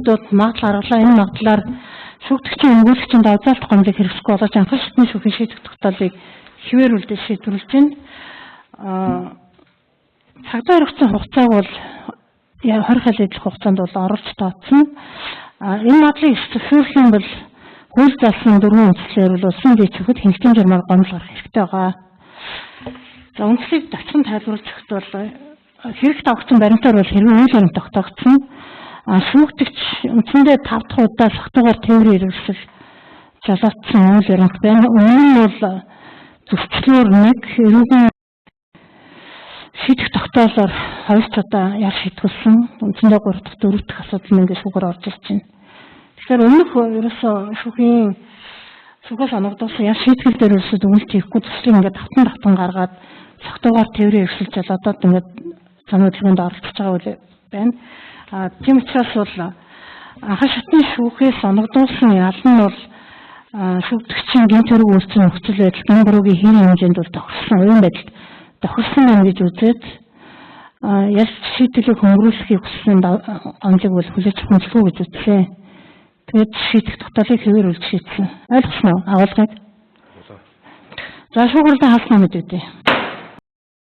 хүүхдүүд магадлал гаргалаа. Энэ магадлалаар шүүгдэгчийн өмгөөлөгчийн давзаалт гомдыг хэрэгсэхгүй болгож анхан шатны шүүхийн шийдэх тогтоолыг хിവэрүүлдэ шийдвэрлэж байна. Цагдаа хэрэгцээ хугацааг бол 20 хил идэх хугацаанд бол оруулж тооцсон. Энэ магадлалыг зөвшөөрөх юм бол хууль заасан 4 үндслээр бол улсын дэвшигчд хяналтын журмаар гомдол гарах хэрэгтэй байгаа. За үндслийг давчхан тайлбарлаж өгөх бол хэрэг давхцсан баримтаар бол хэрэг үйл баримт тогтоогдсон. Шүүгдэгч үндсэндээ 5 дахь удаа согтуугаар тээврийн хэрэгсэл жалаацсан үйл баримт байна. Өмнө нь бол зөвчлөөр нэг ерөнхий шийдэх тогтоолоор 2 удаа яар шийдүүлсэн. Үндсэндээ 3 дахь 4 дахь асуудал нь ингээд шүүгээр орж ирж байна. Тэгэхээр өмнөх ерөөсөө шүүхээс оногдсон яар шийтгэл дээр ерөөсөө дүгнэлт хийхгүй төслийг ингээд давтан гаргаад согтуугаар тээврийн хэрэгсэл жалаадаад ингээд зам хөдөлгөөнд оролцож байгаа үйл байна. Тийм учраас бол анхан шатны шүүхээс оногдуулсан ял нь бол шүүгдэгчийн гэмт хэрэг үйлчлэн нөхцөл байдал гэн бүрийн хийрийн хэмжээнд бол тохирсон уян байдалд тохирсон байна гэж үзээд ял шийдвэрийг хөнгөрүүлэхийг хүссэн онцлог бол хүлээж авахгүй гэж үзлээ. Тэгээд шийдэх тогтоолыг хിവэрүүлж шийдсэн. Ойлгосноо агуулгыг. За шүүгэрдээ хаалт намайд өгдөө.